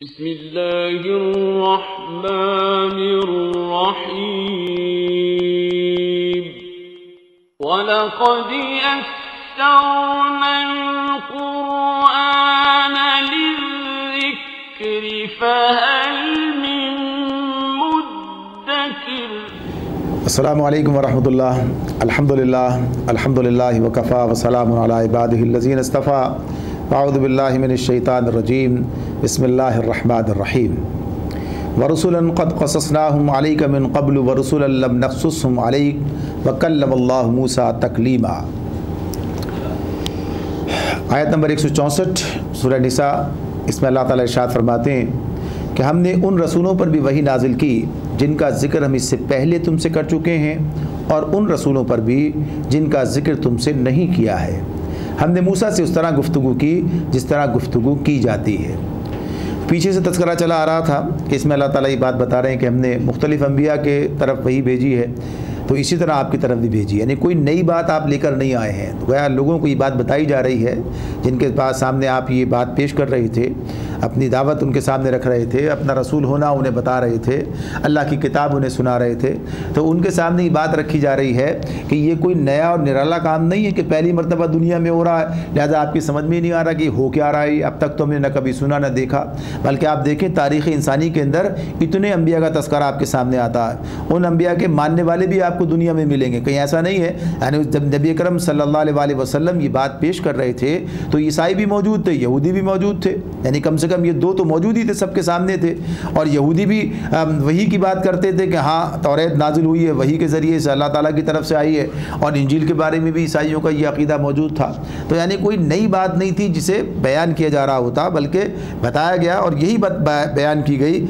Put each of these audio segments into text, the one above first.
بسم اللہ الرحمن الرحیم وَلَقَدْ يَسَّرْنَا الْقُرْآنَ لِلذِّكْرِ فَهَلْ مِن مُدَّكِرٍ۔ السلام علیکم ورحمۃ اللہ۔ الحمدللہ وکفیٰ وسلام علی عبادہ الذین اصطفیٰ۔ اعوذ باللہ من الشیطان الرجیم، بسم اللہ الرحمن الرحیم۔ ورسلا قد قصصناہم علیک من قبل ورسلا لم نقصصہم علیک وکلم اللہ موسیٰ تکلیما۔ آیت نمبر 164 سورہ نساء، اس میں اللہ تعالیٰ ارشاد فرماتے ہیں کہ ہم نے ان رسولوں پر بھی وحی نازل کی جن کا ذکر ہم اس سے پہلے تم سے کر چکے ہیں، اور ان رسولوں پر بھی جن کا ذکر تم سے نہیں کیا ہے۔ ہم نے موسیٰ سے اس طرح گفتگو کی جس طرح گفتگو کی جاتی ہے۔ پیچھے سے تذکرہ چلا آ رہا تھا کہ اس میں اللہ تعالیٰ یہ بات بتا رہے ہیں کہ ہم نے مختلف انبیاء کے طرف وحی بھیجی ہے، تو اسی طرح آپ کی طرف بھی بھیجی، یعنی کوئی نئی بات آپ لے کر نہیں آئے ہیں۔ تو گویا لوگوں کو یہ بات بتائی جا رہی ہے جن کے پاس سامنے آپ یہ بات پیش کر رہے تھے، اپنی دعوت ان کے سامنے رکھ رہے تھے، اپنا رسول ہونا انہیں بتا رہے تھے، اللہ کی کتاب انہیں سنا رہے تھے، تو ان کے سامنے یہ بات رکھی جا رہی ہے کہ یہ کوئی نیا اور نرالا کام نہیں ہے کہ پہلی مرتبہ دنیا میں ہو رہا ہے، لہذا آپ کی سمجھ میں نہیں آ رہا کہ ہو کیا رہا ہے، اب تک تو ہم نے نہ کبھی سنا نہ دیکھا۔ بلکہ آپ دیکھیں تاریخ انسانی کے اندر اتنے انبیاء کا تذکرہ آپ کے سامنے آتا ہے، ان انبیاء کے ماننے والے بھی آپ کو دنیا میں ملیں گے، کہیں ایسا نہیں ہے۔ یعنی جب نبی اکرم صلی اللہ علیہ وسلم یہ بات پیش کر رہے تھے تو عیسائی بھی موجود تھے، یہودی بھی موجود تھے، یعنی کم سے کم یہ دو تو موجود ہی تھے، سب کے سامنے تھے۔ اور یہودی بھی وحی کی بات کرتے تھے کہ ہاں توریت نازل ہوئی ہے، وحی کے ذریعے سے اللہ تعالیٰ کی طرف سے آئی ہے، اور انجیل کے بارے میں بھی عیسائیوں کا یہ عقیدہ موجود تھا۔ تو یعنی کوئی نئی بات نہیں تھی جسے بیان کیا جا رہا ہوتا، بلکہ بتایا گیا اور یہی بات بیان کی گئی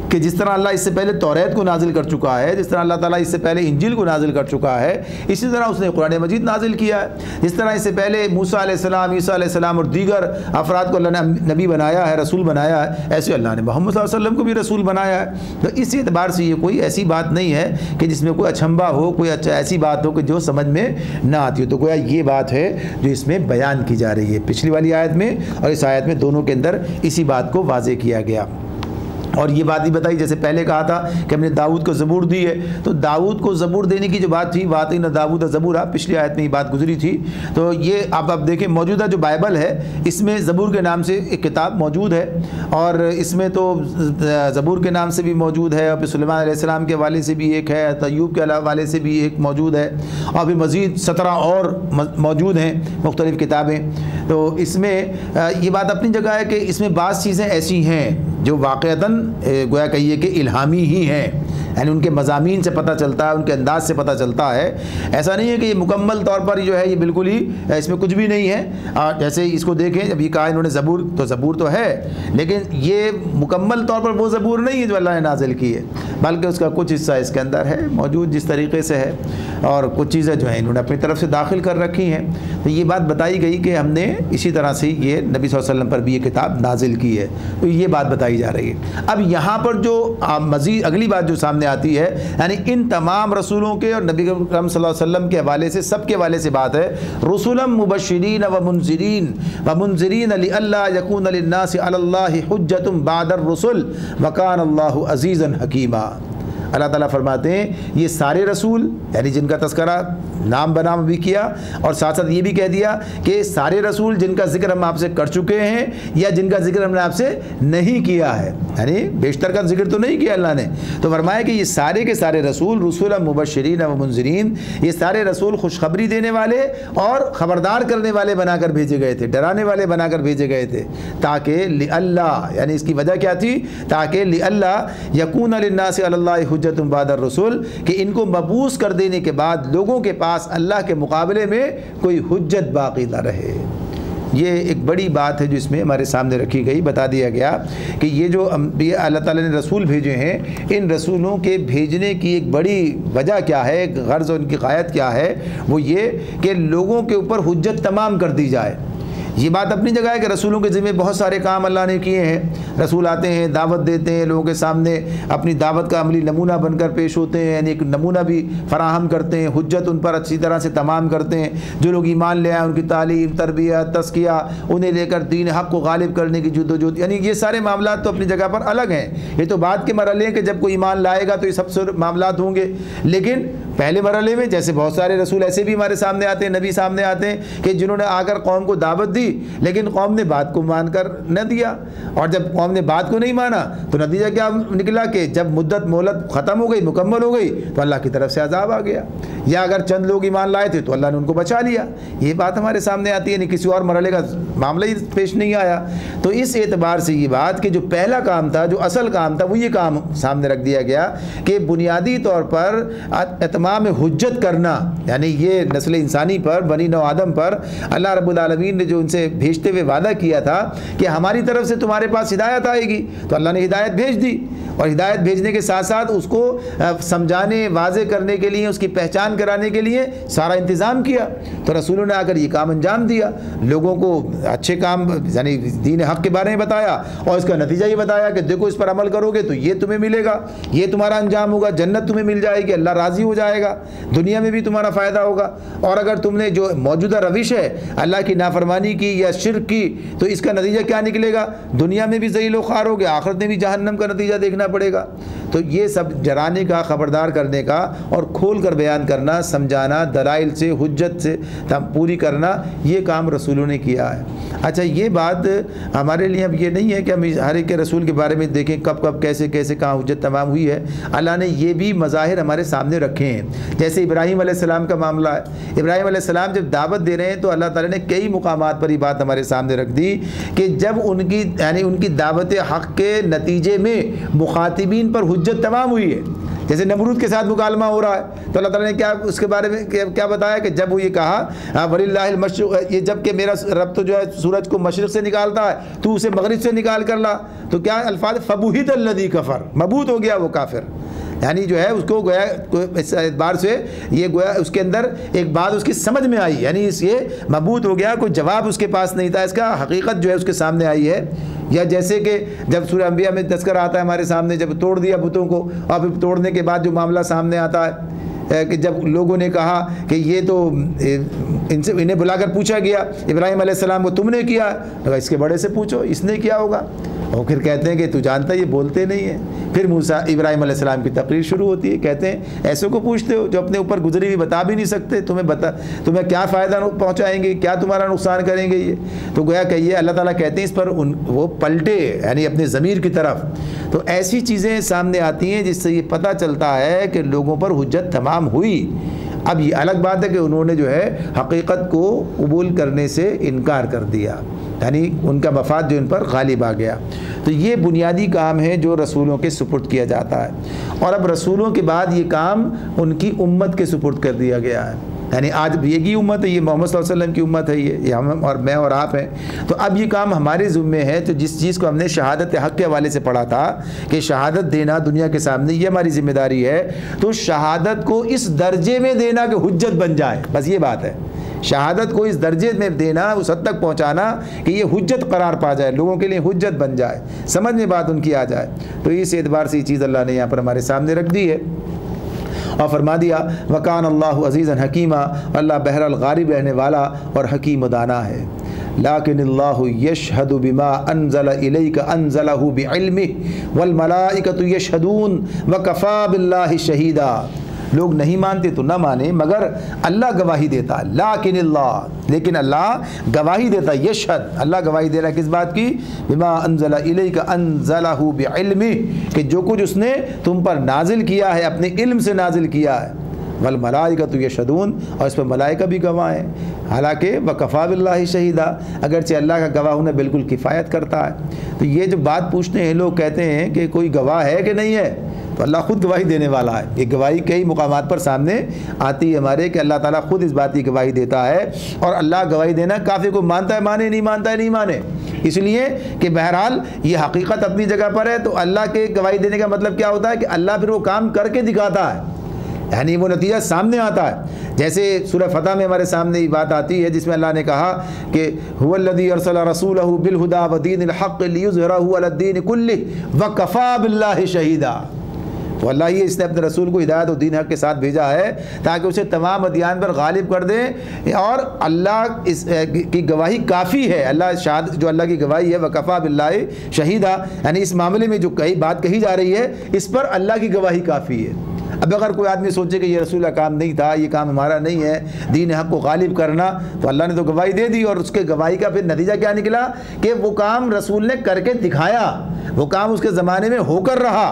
کہ جس طرح اللہ اس سے پہلے توریت کو نازل کر چکا ہے، جس طرح اللہ تعالیٰ اس سے پہلے انجیل کو نازل کر چکا ہے، اسی طرح اس نے قرآن مجید نازل کیا ہے۔ جس طرح اس سے پہلے موسیٰ علیہ السلام، عیسیٰ علیہ السلام اور دیگر افراد کو اللہ نے نبی بنایا ہے، رسول بنایا ہے، ایسے اللہ نے محمد صلی اللہ علیہ وسلم کو بھی رسول بنایا ہے۔ تو اس اعتبار سے یہ کوئی ایسی بات نہیں ہے کہ جس میں کوئی اچھمبا ہو، کوئی ایسی بات ہو کہ جو سمجھ میں نہ آتی ہو۔ تو گویا یہ بات ہے جو اس میں بیان کی جا رہی ہے، پچھلی والی آیت میں اور اس آیت میں، دونوں کے اندر اسی بات کو واضح کیا گیا۔ اور یہ بات بھی بتائی جیسے پہلے کہا تھا کہ ہم نے داؤد کو زبور دی ہے، تو داؤد کو زبور دینے کی جو بات تھی، وَآتَيْنَا دَاوُودَ زَبُورًا، پچھلی آیت میں یہ بات گزری تھی۔ تو یہ آپ دیکھیں موجودہ جو بائبل ہے اس میں زبور کے نام سے ایک کتاب موجود ہے، اور اس میں تو زبور کے نام سے بھی موجود ہے، اور پھر سلیمان علیہ السلام کے حوالے سے بھی ایک ہے، ایوب کے حوالے سے بھی ایک موجود ہے، اور پھر مزید 17 اور موجود ہیں مختلف کتابیں۔ تو اس میں یہ بات اپنی جگہ ہے کہ اس میں بعض چیزیں ایسی ہیں جو واقعتاً گویا کہیے کہ الہامی ہی ہیں، یعنی ان کے مضامین سے پتہ چلتا ہے، ان کے انداز سے پتہ چلتا ہے۔ ایسا نہیں ہے کہ یہ مکمل طور پر جو ہے یہ بالکل ہی اس میں کچھ بھی نہیں ہے۔ جیسے اس کو دیکھیں، جب یہ کہا انہوں نے زبور، تو زبور تو ہے، لیکن یہ مکمل طور پر وہ زبور نہیں ہے جو اللہ نے نازل کی ہے، بلکہ اس کا کچھ حصہ اس کے اندر ہے موجود جس طریقے سے ہے، اور کچھ چیزیں جو ہیں انہوں نے اپنی طرف سے داخل کر رکھی ہیں۔ تو یہ بات بتائی گئی کہ ہم نے اسی طرح سے یہ نبی صلی اللہ علیہ وسلم پر بھی یہ کتاب نازل کی ہے، تو یہ بات بتائی جا رہی ہے۔ اب یہاں پر جو مزید اگلی بات جو سامنے آتی ہے، یعنی ان تمام رسولوں کے اور نبی اکرم صلی اللہ علیہ وسلم کے حوالے سے، سب کے حوالے سے بات ہے، رسلا مبشرین ومنذرین لئلا یکون للناس علی اللہ حجۃ بعد الرسل وکان اللہ عزیزا حکیما۔ اللہ تعالیٰ فرماتے ہیں یہ سارے رسول، یعنی جن کا تذکرہ نام بنام بھی کیا، اور ساتھ ساتھ یہ بھی کہہ دیا کہ سارے رسول جن کا ذکر ہم آپ سے کر چکے ہیں یا جن کا ذکر ہم نے آپ سے نہیں کیا ہے، یعنی بیشتر کا ذکر تو نہیں کیا اللہ نے، تو فرمایا کہ یہ سارے کے سارے رسول رسولا مبشرین و منذرین، یہ سارے رسول خوشخبری دینے والے اور خبردار کرنے والے بنا کر بھیجے گئے تھے، ڈرانے والے بنا کر بھیجے گئے تھے، تاکہ لِأَلَّا، یعنی اس کی وجہ کیا تھی، تاکہ لِأَلَّا یکون للناس علی اللہ حجۃ بعد الرسل، کہ ان کو مبعوث کر دینے کے بعد لوگوں کے پاس اللہ کے مقابلے میں کوئی حجت باقی نہ رہے۔ یہ ایک بڑی بات ہے جو اس میں ہمارے سامنے رکھی گئی، بتا دیا گیا کہ یہ جو اللہ تعالیٰ نے رسول بھیجے ہیں، ان رسولوں کے بھیجنے کی ایک بڑی وجہ کیا ہے، ایک غرض اور ان کی غایت کیا ہے، وہ یہ کہ لوگوں کے اوپر حجت تمام کر دی جائے۔ یہ بات اپنی جگہ ہے کہ رسولوں کے ذمہ بہت سارے کام اللہ نے کیے ہیں. رسول آتے ہیں، دعوت دیتے ہیں، لوگوں کے سامنے اپنی دعوت کا عملی نمونہ بن کر پیش ہوتے ہیں، یعنی ایک نمونہ بھی فراہم کرتے ہیں، حجت ان پر اچھی طرح سے تمام کرتے ہیں. جو لوگ ایمان لے آئے ان کی تعلیم، تربیت، تزکیہ، انہیں لے کر دین حق کو غالب کرنے کی جدوجہد، یعنی یہ سارے معاملات تو اپنی جگہ پر الگ ہیں. یہ تو بعد کے مرحلے ہیں کہ جب کوئی ایمان لائے گا تو یہ سب سے معاملات ہوں گے. لیکن پہلے مرحلے میں جیسے بہت سارے رسول ایسے بھی ہمارے سامنے آتے ہیں، نبی سامنے آتے ہیں کہ جنہوں نے آ کر قوم کو دعوت دی لیکن قوم نے بات کو مان کر نہ دیا، اور جب قوم نے بات کو نہیں مانا تو نتیجہ کیا نکلا کہ جب مدت مہلت ختم ہو گئی، مکمل ہو گئی، تو اللہ کی طرف سے عذاب آ گیا. یا اگر چند لوگ ایمان لائے تھے تو اللہ نے ان کو بچا لیا. یہ بات ہمارے سامنے آتی ہے، یعنی کسی اور مرحلے کا معاملہ ہی پیش نہیں آیا. تو اس اعتبار سے یہ بات کہ جو پہلا کام تھا، جو اصل کام تھا، وہ یہ کام سامنے رکھ دیا گیا کہ بنیادی طور پر اتمام حجت کرنا، یعنی یہ نسل انسانی پر، بنی نوع آدم پر اللہ رب العالمین نے جو ان سے بھیجتے ہوئے وعدہ کیا تھا کہ ہماری طرف سے تمہارے پاس ہدایت آئے گی، تو اللہ نے ہدایت بھیج دی. اور ہدایت بھیجنے کے ساتھ ساتھ اس کو سمجھانے، واضح کرنے کے لیے، اس کی پہچان کرانے کے لیے سارا انتظام کیا. تو رسولوں نے آ کر یہ کام انجام دیا، لوگوں کو اچھے کام یعنی دین حق کے بارے میں بتایا، اور اس کا نتیجہ یہ بتایا کہ دیکھو اس پر عمل کرو گے تو یہ تمہیں ملے گا، یہ تمہارا انجام ہوگا، جنت تمہیں مل جائے گی، اللہ راضی ہو جائے گا، دنیا میں بھی تمہارا فائدہ ہوگا. اور اگر تم نے جو موجودہ روش ہے اللہ کی نافرمانی کی یا شرک کی تو اس کا نتیجہ کیا نکلے گا؟ دنیا میں بھی ذلیل و خوار ہو گیا، آخرت میں بھی جہنم کا نتیجہ دیکھنا پڑے گا. تو یہ سب ڈرانے کا، خبردار کرنے کا اور کھول کر بیان کرنا، سمجھانا، دلائل سے، حجت سے پوری کرنا، یہ کام رسولوں نے کیا ہے. اچھا، یہ بات ہمارے لیے اب یہ نہیں ہے کہ ہم ہر ایک کے رسول کے بارے میں دیکھیں کب کب کیسے کیسے کہاں حجت تمام ہوئی ہے. اللہ نے یہ بھی مظاہر ہمارے سامنے رکھے ہیں. جیسے ابراہیم علیہ السلام کا معاملہ ہے. ابراہیم علیہ السلام جب دعوت دے رہے ہیں تو اللہ تعالیٰ نے کئی مقامات پر یہ بات ہمارے سامنے رکھ دی کہ جب ان کی دعوت حق کے نتیجے میں مخاطبین پر حجت تمام ہوئی ہے. جیسے نمرود کے ساتھ مکالمہ ہو رہا ہے تو اللہ تعالیٰ نے کیا اس کے بارے میں کیا بتایا کہ جب وہ یہ کہا وَلِلَّهِ الْمَشْرِقُ، یہ جب کہ میرا رب تو جو ہے سورج کو مشرق سے نکالتا ہے تو اسے مغرب سے نکال کر لا، تو کیا الفاظ فَبُهِتَ الَّذِي كَفَرَ، مبہوت ہو گیا وہ کافر. یعنی جو ہے اس کو گویا اس اعتبار سے یہ گویا اس کے اندر ایک بات اس کی سمجھ میں آئی، یعنی یہ مبہوت ہو گیا، کوئی جواب اس کے پاس نہیں تھا، اس کا حقیقت جو ہے اس کے سامنے آئی ہے. یا جیسے کہ جب سورہ انبیاء میں تذکرہ آتا ہے ہمارے سامنے، جب توڑ دیا بتوں کو، اور پھر توڑنے کے بعد جو معاملہ سامنے آتا ہے کہ جب لوگوں نے کہا کہ یہ تو انہیں بلا کر پوچھا گیا ابراہیم علیہ السلام کو، تم نے کیا؟ اس کے بڑے سے پوچھو اس نے کیا ہوگا. اور پھر کہتے ہیں کہ تو جانتا یہ بولتے نہیں ہیں. پھر موسیٰ ابراہیم علیہ السلام کی تقریر شروع ہوتی ہے، کہتے ہیں ایسے کو پوچھتے ہو جو اپنے اوپر گزری ہوئی بتا بھی نہیں سکتے، تمہیں کیا فائدہ پہنچائیں گے، کیا تمہارا نقصان کریں گے یہ. تو گویا کہ یہ اللہ تعالیٰ کہتے ہیں اس پر وہ پلٹے، یعنی اپنے ضمیر کی طرف. تو ایسی چیزیں سامنے آتی ہیں جس سے یہ پتہ چلتا ہے کہ لوگوں پر حجت تمام ہوئی. اب یہ الگ بات ہے کہ انہوں نے جو ہے حقیقت کو قبول کرنے سے انکار کر دیا، یعنی ان کا مفاد جو ان پر غالب آ گیا. تو یہ بنیادی کام ہے جو رسولوں کے سپرد کیا جاتا ہے. اور اب رسولوں کے بعد یہ کام ان کی امت کے سپرد کر دیا گیا ہے. یعنی آج یہ امت ہے، یہ محمد صلی اللہ علیہ وسلم کی امت ہے، یہ ہم اور میں اور آپ ہیں. تو اب یہ کام ہمارے ذمے ہے. تو جس چیز کو ہم نے شہادت حق کے حوالے سے پڑھا تھا کہ شہادت دینا دنیا کے سامنے یہ ہماری ذمہ داری ہے، تو شہادت کو اس درجے میں دینا کہ حجت بن جائے، بس یہ بات ہے. شہادت کو اس درجے میں دینا، اس حد تک پہنچانا کہ یہ حجت قرار پا جائے، لوگوں کے لیے حجت بن جائے، سمجھ میں بات ان کی آ جائے. تو اس اعتبار سے یہ چیز اللہ نے یہاں پر ہمارے سامنے رکھ دی ہے. اور فرما دیا وَكَانَ اللَّهُ عَزِيزًا حَكِيمًا، اللہ بہرحال غالب رہنے والا اور حکیم و دانا ہے. لیکن اللہ یشہد بما انزل الیک انزلہ بعلمہ والملائکۃ یشہدون وکفی باللہ شہیدا. لوگ نہیں مانتے تو نہ مانے، مگر اللہ گواہی دیتا. لیکن اللہ گواہی دیتا. یشہد، اللہ گواہی دے رہا ہے کس بات کی؟ بما انزل الیک انزلہ بعلمہ، کہ جو کچھ اس نے تم پر نازل کیا ہے اپنے علم سے نازل کیا ہے. والملائکۃ یشہدون، اور اس پر ملائکہ بھی گواہ ہیں. حالانکہ وکفی باللہ شہیدا، اگرچہ اللہ کا گواہ ہونا بالکل کفایت کرتا ہے. تو یہ جو بات پوچھتے ہیں لوگ، کہتے ہیں کہ کوئی گواہ ہے کہ نہیں ہے، تو اللہ خود گواہی دینے والا ہے. یہ گواہی کئی مقامات پر سامنے آتی ہے ہمارے کہ اللہ تعالیٰ خود اس بات کی گواہی دیتا ہے. اور اللہ گواہی دینا کافی کو مانتا ہے مانے، نہیں مانتا ہے نہیں مانے، اس لیے کہ بہرحال یہ حقیقت اپنی جگہ پر ہے. تو اللہ کے گواہی دینے کا مطلب کیا ہوتا ہے کہ اللہ پھر وہ کام کر کے دکھاتا ہے. یعنی وہ نتیجہ سامنے آتا ہے. جیسے سورہ فتح میں ہمارے سامنے یہ بات آتی ہے جس میں اللہ نے کہا کہ هو الذی ارسل رسولہ بالہدی ودین الحق لیظہرہ علی الدین کلہ وکفی باللہ شہیدا. تو اللہ یہ اس نے اپنے رسول کو ہدایت و دین حق کے ساتھ بھیجا ہے تاکہ اسے تمام ادیان پر غالب کر دے, اور اللہ اس کی گواہی کافی ہے. اللہ جو اللہ کی گواہی ہے وکفی باللہ شہیدا, یعنی اس معاملے میں جو بات کہی جا رہی ہے اس پر اللہ کی گواہی کافی ہے. اب اگر کوئی آدمی سوچے کہ یہ رسول کا کام نہیں تھا, یہ کام ہمارا نہیں ہے دین حق کو غالب کرنا, تو اللہ نے تو گواہی دے دی, اور اس کے گواہی کا پھر نتیجہ کیا نکلا کہ وہ کام رسول نے کر کے دکھایا, وہ کام اس کے زمانے میں ہو کر رہا,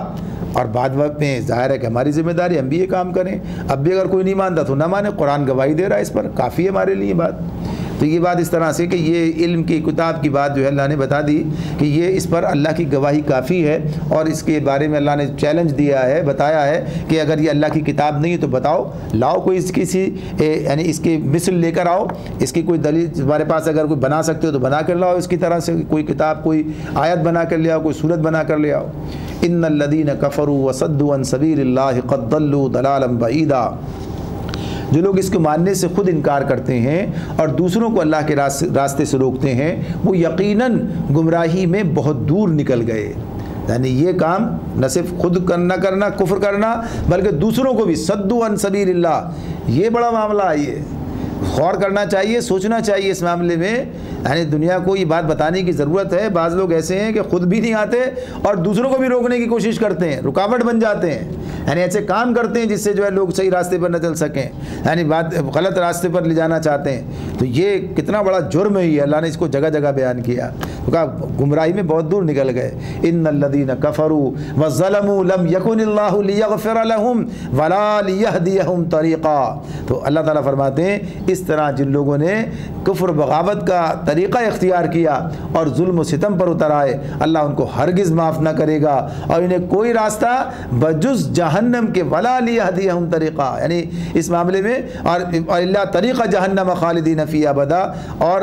اور بعد وقت میں ظاہر ہے کہ ہماری ذمہ داری ہم بھی یہ کام کریں. اب بھی اگر کوئی نہیں مانتا تو نہ مانے, قرآن گواہی دے رہا ہے اس پر, کافی ہے ہمارے لیے بات. تو یہ بات اس طرح سے کہ یہ علم کی کتاب کی بات جو ہے اللہ نے بتا دی کہ یہ اس پر اللہ کی گواہی کافی ہے, اور اس کے بارے میں اللہ نے چیلنج دیا ہے, بتایا ہے کہ اگر یہ اللہ کی کتاب نہیں ہے تو بتاؤ, لاؤ کوئی اس کسی یعنی اس کی مثل لے کر آؤ, اس کی کوئی دلیل تمہارے پاس اگر کوئی بنا سکتے ہو تو بنا کر لاؤ, اس کی طرح سے کوئی کتاب کوئی آیت بنا کر لے آؤ, کوئی صورت بنا کر لے آؤ. ان الذین کفروا وصدوا عن سبیل اللہ قد ضلوا ضلالا بعیدا. جو لوگ اس کو ماننے سے خود انکار کرتے ہیں اور دوسروں کو اللہ کے راستے سے روکتے ہیں, وہ یقیناً گمراہی میں بہت دور نکل گئے. یعنی یہ کام نہ صرف خود کرنا کفر کرنا بلکہ دوسروں کو بھی صدوا عن سبیل اللہ, یہ بڑا معاملہ ہے. یہ غور کرنا چاہیے, سوچنا چاہیے اس معاملے میں. یعنی دنیا کو یہ بات بتانے کی ضرورت ہے. بعض لوگ ایسے ہیں کہ خود بھی نہیں آتے اور دوسروں کو بھی روکنے کی کوشش کرتے ہیں, رکاوٹ بن جاتے ہیں, یعنی ایسے کام کرتے ہیں جس سے جو ہے لوگ صحیح راستے پر نہ چل سکیں, یعنی بات غلط راستے پر لے جانا چاہتے ہیں. تو یہ کتنا بڑا جرم ہے, یہ اللہ نے اس کو جگہ جگہ بیان کیا. تو کہا گمراہی میں بہت دور نکل گئے. ان الذین کفروا وظلموا لم یکن اللہ لیغفر لهم ولا لیہدیہم طریقا. تو اللہ تعالیٰ فرماتے ہیں اس طرح جن لوگوں نے کفر بغاوت کا طریقہ اختیار کیا اور ظلم و ستم پر اتر آئے, اللہ ان کو ہرگز معاف نہ کرے گا, اور انہیں کوئی راستہ بجز جہنم کے ولا لیہدیہم طریقہ, یعنی اس معاملے میں اور اللہ طریقہ جہنم خالدین فیہا ابدا, اور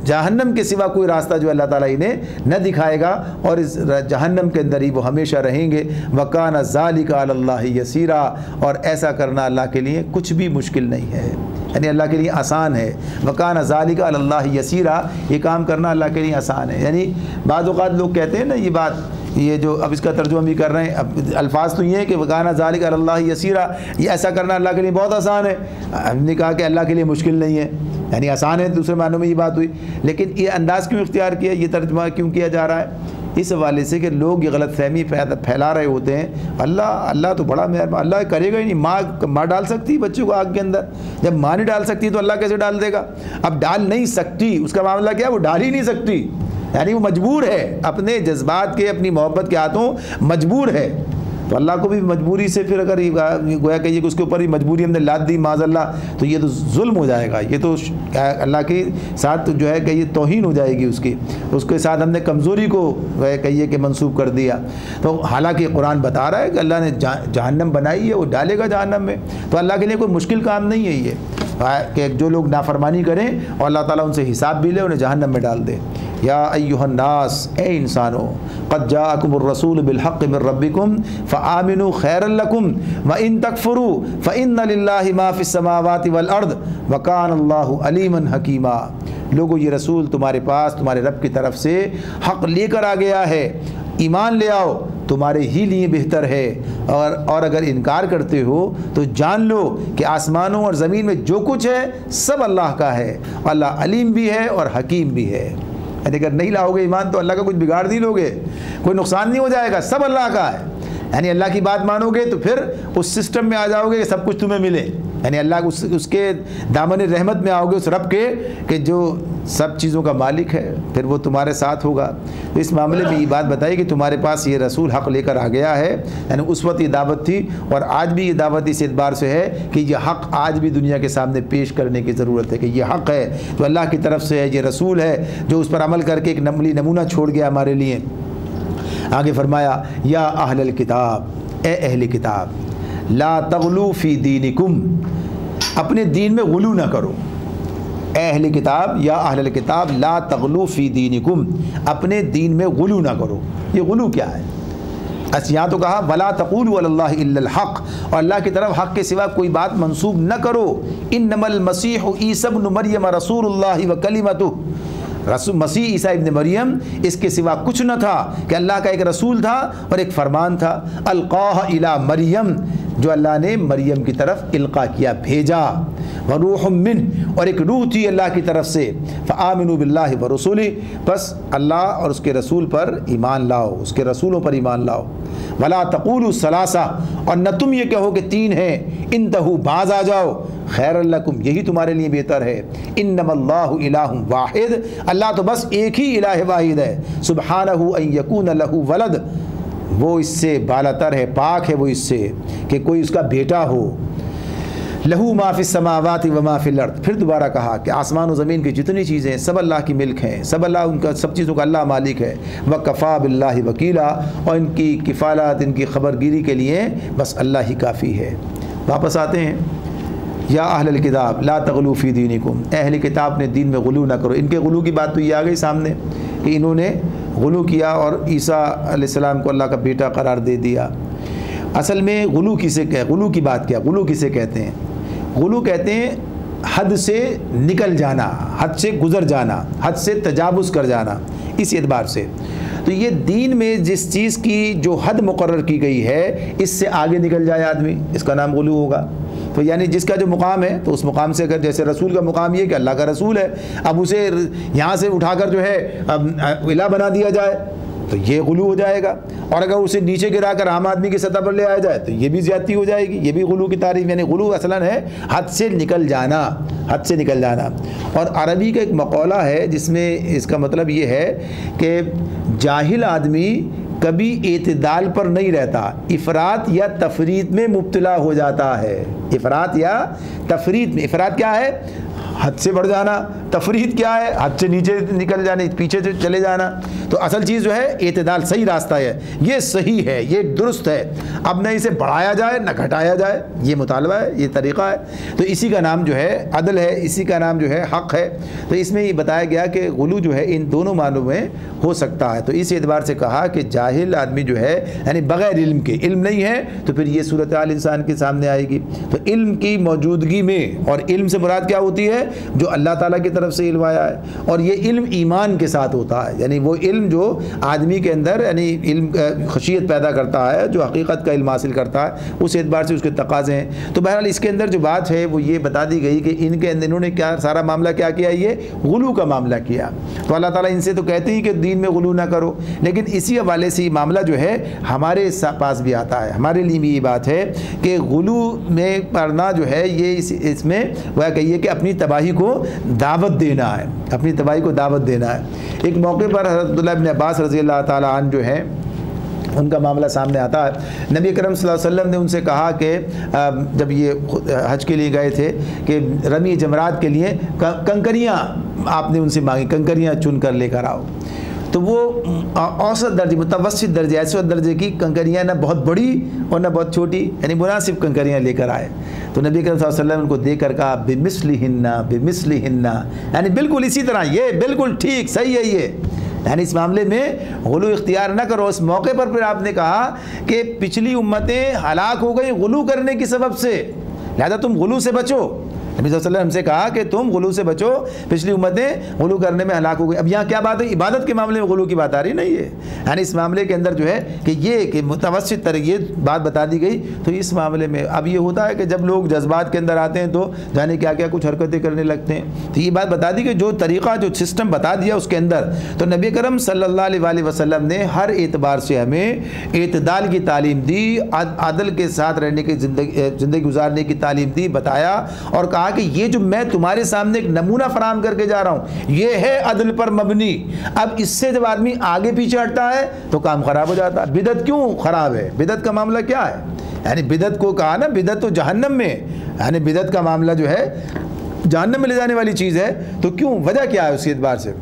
جہنم کے سوا کوئی راستہ جو اللہ تعالیٰ انہیں نہ دکھائے گا, اور اس جہنم کے اندر ہی وہ ہمیشہ رہیں گے. وکان ذالک علی اللہ یسیرا, اور ایسا کرنا اللہ کے لیے کچھ بھی مشکل نہیں ہے, یعنی اللہ کے لیے آسان ہے. وکان ذالک علی اللہ یسیرا, یہ کام کرنا اللہ کے لیے آسان ہے. یعنی بعض اوقات لوگ کہتے ہیں نا یہ بات, یہ جو اب اس کا ترجمہ بھی کر رہے ہیں, اب الفاظ تو یہ ہے کہ وکان ذالک علی اللہ یسیرا, یہ ایسا کرنا اللہ کے لیے بہت آسان ہے. ہم نے کہا کہ اللہ کے لیے مشکل نہیں ہے, یعنی آسان ہے, دوسرے معنوں میں یہ بات ہوئی. لیکن یہ انداز کیوں اختیار کیا, یہ ترجمہ کیوں کیا جا رہا ہے؟ اس حوالے سے کہ لوگ یہ غلط فہمی پھیلا رہے ہوتے ہیں, اللہ تو بڑا مہربان, اللہ کرے گا ہی نہیں. ماں ڈال سکتی ہے بچوں کو آگ کے اندر, جب ماں نہیں ڈال سکتی تو اللہ کیسے ڈال دے گا؟ اب ڈال نہیں سکتی, اس کا معاملہ کیا ہے, وہ ڈال ہی نہیں سکتی, یعنی وہ مجبور ہے, اپنے جذبات کے اپنی محبت کے ہاتھوں مجبور ہے. تو اللہ کو بھی مجبوری سے پھر اگر گویا کہ یہ اس کے اوپر ہی مجبوری ہم نے لاد دی معاذ اللہ, تو یہ تو ظلم ہو جائے گا, یہ تو اللہ کے ساتھ جو ہے کہ یہ توہین ہو جائے گی اس کے ساتھ ہم نے کمزوری کو کہیے کہ منسوب کر دیا. تو حالانکہ قرآن بتا رہا ہے کہ اللہ نے جہنم بنائی ہے, وہ ڈالے گا جہنم میں. تو اللہ کے لیے کوئی مشکل کام نہیں ہے یہ کہ جو لوگ نافرمانی کریں اور اللہ تعالیٰ ان سے حساب بھی لے, انہیں جہنم میں ڈال دے. یا ایھا الناس, اے انسانو, قد جاءکم الرسول بالحق من ربکم فآمنوا خیرا لکم وان تکفروا فإن للہ ما فی السماوات والارض وکان اللہ علیما حکیما. لوگو یہ رسول تمہارے پاس تمہارے رب کی طرف سے حق لے کر آ گیا ہے, ایمان لے آؤ, تمہارے ہی لیے بہتر ہے. اور اگر انکار کرتے ہو تو جان لو کہ آسمانوں اور زمین میں جو کچھ ہے سب اللہ کا ہے, اللہ علیم بھی ہے اور حکیم بھی ہے. اگر نہیں لاؤ گے ایمان تو اللہ کا کچھ بگاڑ نہیں لوگے, کوئی نقصان نہیں ہو جائے گا, سب اللہ کا ہے. یعنی اللہ کی بات مانو گے تو پھر اس سسٹم میں آ جاؤ گے کہ سب کچھ تمہیں ملے, یعنی اللہ اس کے دامن رحمت میں آؤ گے, اس رب کے کہ جو سب چیزوں کا مالک ہے, پھر وہ تمہارے ساتھ ہوگا. تو اس معاملے میں یہ بات بتائی کہ تمہارے پاس یہ رسول حق لے کر آ گیا ہے. یعنی اس وقت یہ دعوت تھی اور آج بھی یہ دعوت اس اعتبار سے ہے کہ یہ حق آج بھی دنیا کے سامنے پیش کرنے کی ضرورت ہے کہ یہ حق ہے جو اللہ کی طرف سے ہے, یہ رسول ہے جو اس پر عمل کر کے ایک نمونہ چھوڑ گیا ہمارے لیے. آگے فرمایا یا اہل الکتاب, اے اہل کتاب, لا تغلو فی دینکم, اپنے دین میں غلو نہ کرو. اے اہل کتاب, یا اہل الکتاب, لا تغلو فی دینکم, اپنے دین میں غلو نہ کرو. یہ غلو کیا ہے؟ یہاں تو کہا ولا تقولوا علی اللہ الا الحق، اور اللہ کی طرف حق کے سوا کوئی بات منسوب نہ کرو. انما المسیح عیسی ابن مریم رسول اللہ وکلمتہ، رسول مسیح عیسیٰ ابن مریم اس کے سوا کچھ نہ تھا کہ اللہ کا ایک رسول تھا اور ایک فرمان تھا. القاہ الی مریم، جو اللہ نے مریم کی طرف القا کیا، بھیجا. وروح من، اور ایک روح تھی اللہ کی طرف سے. فآمنوا باللہ ورسولہ، بس اللہ اور اس کے رسول پر ایمان لاؤ، اس کے رسولوں پر ایمان لاؤ. ولا تقولوا ثلاثہ، اور نہ تم یہ کہو کہ تین ہیں. انتہوا، باز آ جاؤ. خیر لکم، یہی تمہارے لیے بہتر ہے. انما اللہ الہ واحد، اللہ تو بس ایک ہی الہ واحد ہے. سبحانہ ان یکون لہ ولد، وہ اس سے بالاتر ہے، پاک ہے وہ اس سے کہ کوئی اس کا بیٹا ہو. لہو ما فی السماوات و ما فی الارض، پھر دوبارہ کہا کہ آسمان و زمین کی جتنی چیزیں ہیں سب اللہ کی ملک ہیں، سب اللہ ان کا، سب چیزوں کا اللہ مالک ہے. وکفا باللہ وکیلا، اور ان کی کفالت، ان کی خبر گیری کے لیے بس اللہ ہی کافی ہے. واپس آتے ہیں. یا اہل الکتاب لا تغلوا فی دینکم، اہل کتاب نے دین میں غلو نہ کرو. ان کے غلو کی بات تو یہ آ گئی سامنے کہ انہوں نے غلو کیا اور عیسیٰ علیہ السلام کو اللہ کا بیٹا قرار دے دیا. اصل میں غلو کسے کہ غلو کی بات کیا، غلو کسے کہتے ہیں؟ غلو کہتے ہیں حد سے نکل جانا، حد سے گزر جانا، حد سے تجاوز کر جانا. اس اعتبار سے تو یہ دین میں جس چیز کی جو حد مقرر کی گئی ہے اس سے آگے نکل جائے آدمی، اس کا نام غلو ہوگا. تو یعنی جس کا جو مقام ہے تو اس مقام سے اگر، جیسے رسول کا مقام یہ کہ اللہ کا رسول ہے، اب اسے یہاں سے اٹھا کر جو ہے الہ بنا دیا جائے تو یہ غلو ہو جائے گا. اور اگر اسے نیچے گرا کر عام آدمی کی سطح پر لے آیا جائے تو یہ بھی زیادتی ہو جائے گی. یہ بھی غلو کی تعریف، یعنی غلو اصلاً ہے حد سے نکل جانا، حد سے نکل جانا. اور عربی کا ایک مقولہ ہے جس میں اس کا مطلب یہ ہے کہ جاہل آدمی کبھی اعتدال پر نہیں رہتا، افراط یا تفریط میں مبتلا ہو جاتا ہے. افراط یا تفریط میں، افراط کیا ہے؟ حد سے بڑھ جانا. تفریط کیا ہے؟ حد سے نیچے نکل جانا، پیچھے سے چلے جانا. تو اصل چیز جو ہے اعتدال، صحیح راستہ ہے، یہ صحیح ہے، یہ درست ہے. اب نہ اسے بڑھایا جائے نہ گھٹایا جائے، یہ مطالبہ ہے، یہ طریقہ ہے. تو اسی کا نام جو ہے عدل ہے، اسی کا نام جو ہے حق ہے. تو اس میں یہ بتایا گیا کہ غلو جو ہے ان دونوں معنوں میں ہو سکتا ہے. تو اس اعتبار سے کہا کہ جاہل آدمی جو ہے یعنی بغیر علم کے، علم نہیں ہے تو پھر یہ صورتحال انسان کے سامنے آئے گی. تو علم کی موجودگی میں، اور علم سے مراد کیا ہوتی ہے؟ جو اللہ تعالیٰ کی طرف سے علم آیا ہے. اور یہ علم ایمان کے ساتھ ہوتا ہے، یعنی وہ علم جو آدمی کے اندر یعنی علم خشیت پیدا کرتا ہے، جو حقیقت کا علم حاصل کرتا ہے، اس اعتبار سے اس کے تقاضے ہیں. تو بہرحال اس کے اندر جو بات ہے وہ یہ بتا دی گئی کہ ان کے اندر انہوں نے کیا سارا معاملہ کیا کیا، یہ غلو کا معاملہ کیا. تو اللہ تعالیٰ ان سے تو کہتے ہی کہ دین میں غلو نہ کرو، لیکن اسی حوالے سے یہ معاملہ جو ہے ہمارے پاس بھی آتا ہے. ہمارے لیے بھی یہ بات ہے کہ غلو میں پڑنا جو ہے یہ اس میں وہ کہیے کہ اپنی تباہی کو دعوت دینا ہے، اپنی تباہی کو دعوت دینا ہے. ایک موقع پر حضرت عبداللہ بن عباس رضی اللہ تعالیٰ عنہ جو ہیں ان کا معاملہ سامنے آتا ہے. نبی کرم صلی اللہ علیہ وسلم نے ان سے کہا کہ جب یہ حج کے لیے گئے تھے کہ رمی جمرات کے لیے کنکریاں آپ نے ان سے مانگی، کنکریاں چن کر لے کر آؤ. تو وہ اوسط درجے، متوسط درجے، ایسے درجے کی کنکریاں، نہ بہت بڑی اور نہ بہت چھوٹی، یعنی مناسب کنکریاں لے کر آئے. تو نبی کریم صلی اللہ علیہ وسلم ان کو دے کر کہا بمثلہن بمثلہن، یعنی بالکل اسی طرح، یہ بالکل ٹھیک صحیح ہے. یہ یعنی اس معاملے میں غلو اختیار نہ کرو. اس موقع پر پھر آپ نے کہا کہ پچھلی امتیں ہلاک ہو گئی غلو کرنے کی سبب سے، لہذا تم غلو سے بچو. نبی صلی اللہ علیہ وسلم سے کہا کہ تم غلو سے بچو، پچھلی امتیں غلو کرنے میں ہلاک ہو گئی. اب یہاں کیا بات ہے؟ عبادت کے معاملے میں غلو کی بات آ رہی نہیں ہے. یعنی اس معاملے کے اندر جو ہے کہ یہ کہ متوسط طرح یہ بات بتا دی گئی. تو اس معاملے میں اب یہ ہوتا ہے کہ جب لوگ جذبات کے اندر آتے ہیں تو جانے کیا کیا کچھ حرکتیں کرنے لگتے ہیں. تو یہ بات بتا دی کہ جو طریقہ، جو سسٹم بتا دیا اس کے اندر. تو نبی کرم صلی اللہ علیہ وآلہ وسلم نے ہر اعتبار سے ہمیں اعتدال کی تعلیم دی، عدل کے ساتھ رہنے کی زندگی گزارنے کی تعلیم دی، بتایا اور کہا کہ یہ جو میں تمہارے سامنے ایک نمونہ فراہم کر کے جا رہا ہوں یہ ہے عدل پر مبنی. اب اس سے جب آدمی آگے پیچھے ہٹتا ہے تو کام خراب ہو جاتا ہے. بدعت کیوں خراب ہے؟ بدعت کا معاملہ کیا ہے؟ یعنی بدعت کو کہا نا، بدعت تو جہنم میں، یعنی بدعت کا معاملہ جو ہے جہنم میں لے جانے والی چیز ہے. تو کیوں؟ وجہ کیا ہے اس اعتبار سے؟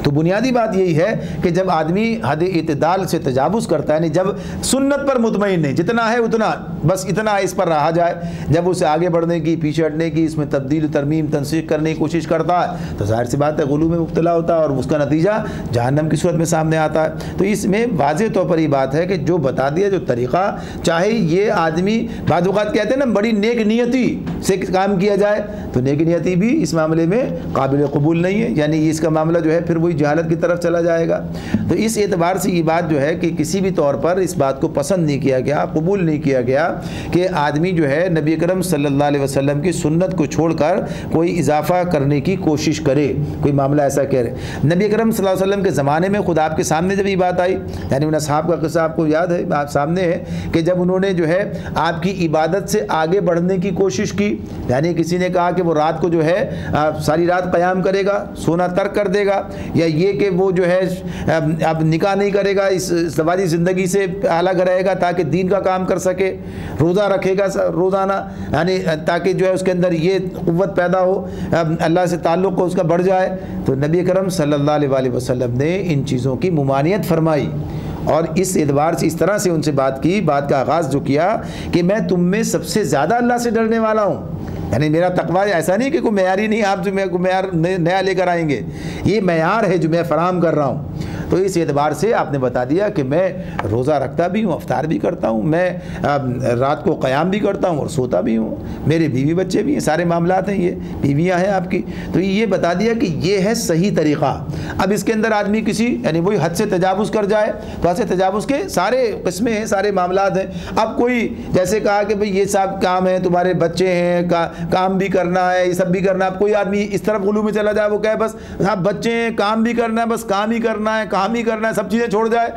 تو بنیادی بات یہی ہے کہ جب آدمی حد اعتدال سے تجاوز کرتا ہے، یعنی جب سنت پر مطمئن نہیں، جتنا ہے اتنا، بس اتنا اس پر رہا جائے، جب اسے آگے بڑھنے کی، پیچھے ہٹنے کی، اس میں تبدیل و ترمیم تنسیخ کرنے کی کوشش کرتا ہے تو ظاہر سی بات ہے غلو میں مبتلا ہوتا ہے اور اس کا نتیجہ جہنم کی صورت میں سامنے آتا ہے۔ تو اس میں واضح طور پر یہ بات ہے کہ جو بتا دیا جو طریقہ، چاہے یہ آدمی بعض اوقات کہتے ہیں نا بڑی نیک نیتی سے کام کیا جائے، تو نیک نیتی بھی اس معاملے میں قابل قبول نہیں ہے، یعنی اس کا معاملہ جو ہے پھر وہی جہالت کی طرف چلا جائے گا۔ تو اس اعتبار سے یہ بات جو ہے کہ کسی بھی طور پر اس بات کو پسند نہیں کیا گیا، قبول نہیں کیا گیا کہ آدمی جو ہے نبی اکرم صلی اللہ علیہ وسلم کی سنت کو چھوڑ کر کوئی اضافہ کرنے کی کوشش کرے، کوئی معاملہ ایسا کہہ رہے۔ نبی اکرم صلی اللہ علیہ وسلم کے زمانے میں خود آپ کے سامنے جب یہ بات آئی، یعنی ان اصحاب کا قصہ آپ کو یاد ہے، آپ سامنے ہے کہ جب انہوں نے جو ہے آپ کی عبادت سے آگے بڑھنے کی کوشش کی، یعنی کسی نے کہا کہ وہ رات کو جو ہے ساری رات قیام کرے گا، سونا ترک کر دے گا، یا یہ کہ وہ جو ہے اب نکاح نہیں کرے گا، اس سماجی زندگی سے الگ رہے گا تاکہ دین کا کام کر سکے، روزہ رکھے گا روزانہ، یعنی تاکہ جو ہے اس کے اندر یہ قوت پیدا ہو، اللہ سے تعلق کو اس کا بڑھ جائے۔ تو نبی اکرم صلی اللہ علیہ وسلم نے ان چیزوں کی ممانعت فرمائی اور اس اعتبار سے اس طرح سے ان سے بات کی، بات کا آغاز جو کیا کہ میں تم میں سب سے زیادہ اللہ سے ڈرنے والا ہوں، یعنی میرا تقوی ایسا نہیں کہ کوئی معیار ہی نہیں، آپ جو میں کوئی معیار نیا لے کر آئیں گے، یہ معیار ہے جو میں فراہم کر رہا ہوں۔ تو اس اعتبار سے آپ نے بتا دیا کہ میں روزہ رکھتا بھی ہوں، افطار بھی کرتا ہوں، میں رات کو قیام بھی کرتا ہوں اور سوتا بھی ہوں، میرے بیوی بچے بھی ہیں، سارے معاملات ہیں، یہ بیویاں ہیں آپ کی۔ تو یہ بتا دیا کہ یہ ہے صحیح طریقہ۔ اب اس کے اندر آدمی کسی یعنی وہی حد سے تجاوز کر جائے تو حد سے تجاوز کے سارے قسمیں ہیں، سارے معاملات ہیں۔ اب کوئی جیسے کہا کہ بھئی یہ سب کام ہے، تمہارے بچے ہیں، کام بھی کرنا ہے، یہ سب بھی کرنا ہے، اب کوئی آدمی اس طرف غلو میں چلا جائے، وہ کہے بس صاحب بچے ہیں، کام بھی کرنا ہے، بس کام ہی کرنا ہے، کام ہی کرنا ہے، سب چیزیں چھوڑ جائے